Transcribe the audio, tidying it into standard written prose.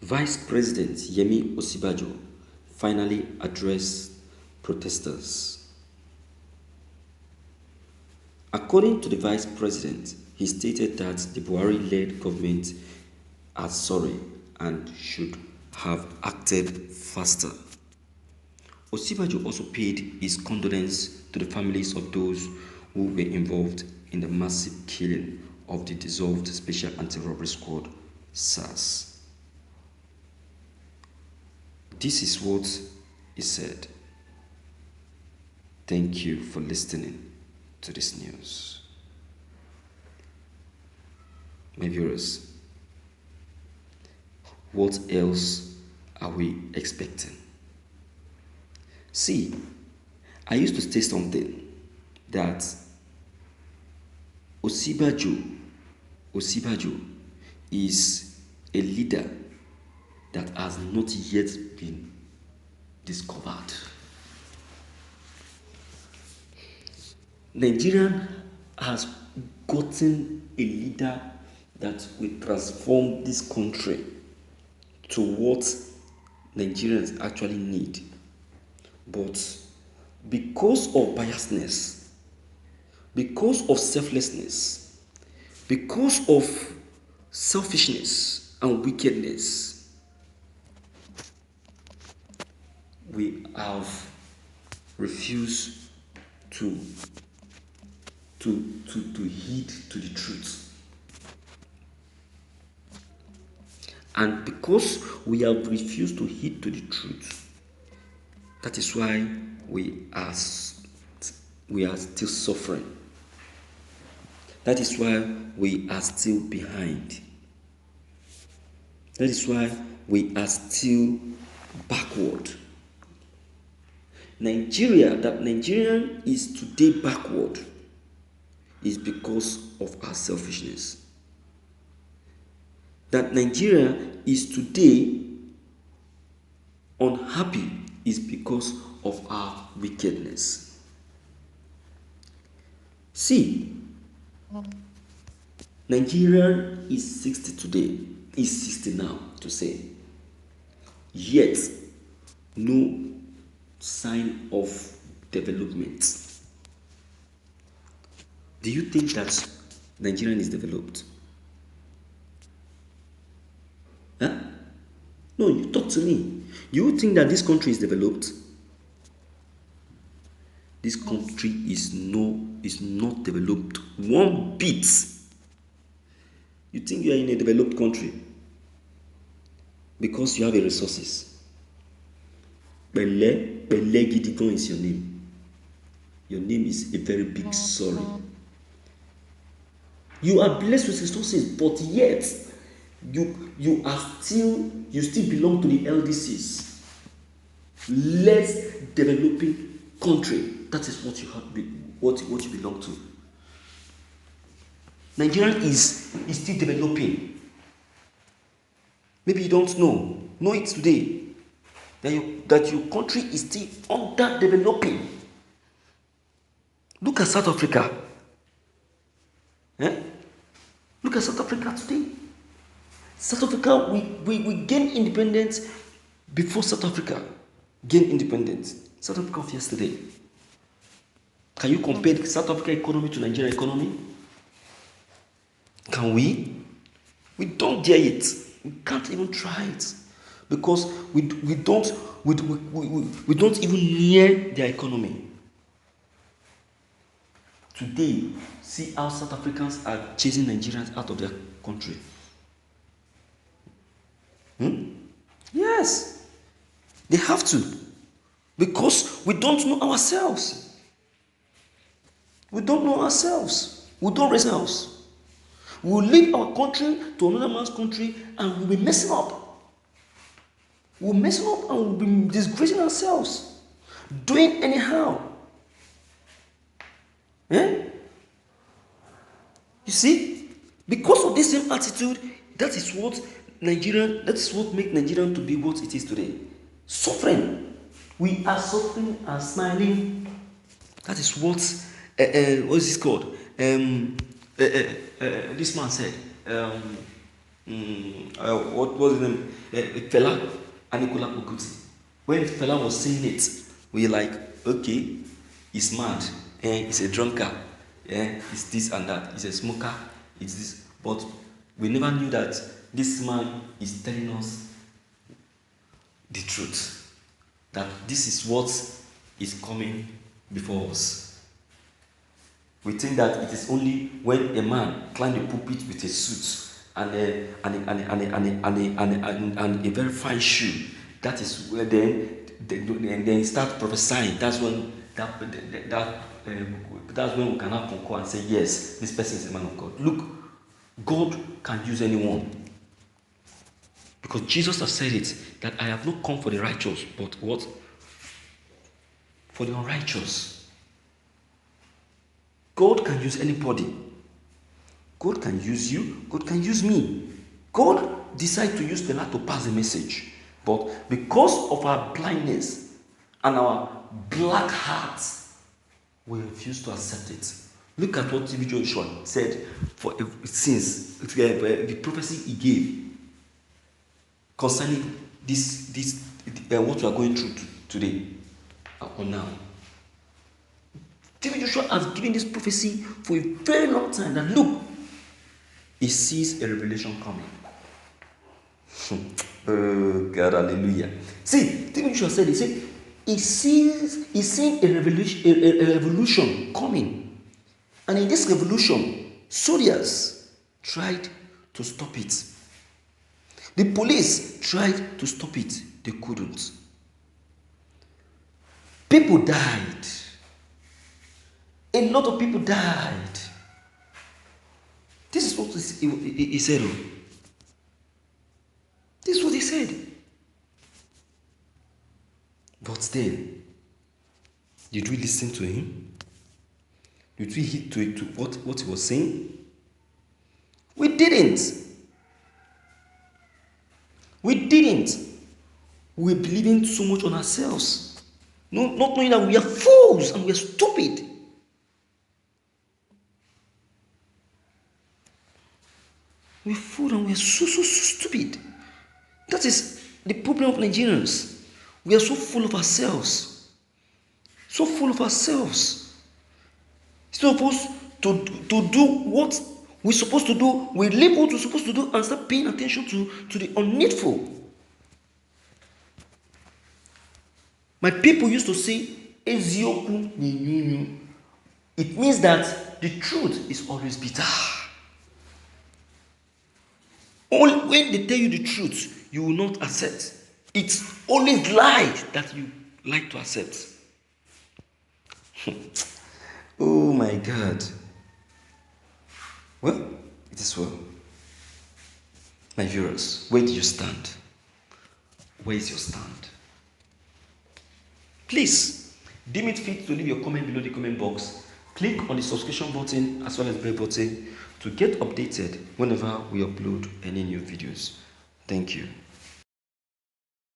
Vice President Yemi Osibajo finally addressed protesters. According to the Vice President, he stated that the Buhari-led government are sorry and should have acted faster. Osibajo also paid his condolences to the families of those who were involved in the massive killing of the dissolved Special Anti-Robbery Squad, SARS. This is what he said. Thank you for listening to this news. My viewers, what else are we expecting? See, I used to say something that Osibajo is a leader that has not yet been discovered. Nigeria has gotten a leader that will transform this country to what Nigerians actually need. But because of biasness, because of selflessness, because of selfishness and wickedness, we have refused to heed to the truth. And because we have refused to heed to the truth, that is why we are still suffering. That is why we are still behind. That is why we are still backward. Nigeria is today backward is because of our selfishness. That Nigeria is today unhappy is because of our wickedness. See, Nigeria is 60 today, is 60 now to say, yet no sign of development. Do you think that Nigeria is developed? Huh? No, you talk to me. You think that this country is developed? This country is not developed one bit. You think you are in a developed country because you have the resources. Bele Gidigon is your name. Your name is a very big sorry. You are blessed with resources, but yet you still belong to the LDCs, less developing country. That is what you have, what you belong to. Nigeria is still developing. Maybe you don't know. Know it today. That your country is still underdeveloping. Look at South Africa. Look at South Africa today. South Africa, we gained independence before South Africa gained independence. South Africa of yesterday. Can you compare the South Africa economy to Nigeria economy? Can we? We don't dare it. We can't even try it because we don't even near their economy. Today, see how South Africans are chasing Nigerians out of their country. Yes, they have to, because we don't know ourselves. We don't know ourselves. We don't raise ourselves. We will leave our country to another man's country and we'll be messing up. We'll mess up and we'll be disgracing ourselves, doing anyhow. You see, because of this same attitude, that is what makes Nigeria to be what it is today. Suffering. We are suffering and smiling. That is what is this called? This man said. what was his name? Fela Anikulapo Kuti. When Fela was saying it, we were like, okay, he's mad, he's a drunkard, he's this and that, he's a smoker, it's this. But we never knew that this man is telling us the truth, that this is what is coming before us. We think that it is only when a man climbs the pulpit with a suit and a very fine shoe, that is where then start prophesying. That's when that's when we cannot concur and say, yes, this person is a man of God. Look, God can use anyone. Because Jesus has said it, that I have not come for the righteous, but what? For the unrighteous. God can use anybody. God can use you. God can use me. God decided to use Fela to pass the message. But because of our blindness and our black hearts, we refuse to accept it. Look at what T.B. Joshua said since the prophecy he gave concerning this what we are going through today or now. T.B. Joshua has given this prophecy for a very long time. That look, he sees a revelation coming. Oh God, hallelujah. See, T.B. Joshua said, he's seeing a revolution coming. And in this revolution, soldiers tried to stop it. The police tried to stop it. They couldn't. People died. A lot of people died. This is what he said. This is what he said. But then, did we listen to him? Did we heed to what he was saying? We didn't. We didn't. We were believing so much on ourselves. Not knowing that we are fools and we are stupid. We're fool and we're so stupid. That is the problem of Nigerians. We are so full of ourselves. So full of ourselves. Supposed to do what we're supposed to do. We leave what we're supposed to do and start paying attention to the unneedful. My people used to say, Ezioku ni. It means that the truth is always bitter. When they tell you the truth, you will not accept. It's always lies that you like to accept. Oh my God. Well, it is well. My viewers, where do you stand? Where is your stand? Please, deem it fit to leave your comment below the comment box. Click on the subscription button as well as the bell button to get updated whenever we upload any new videos. Thank you.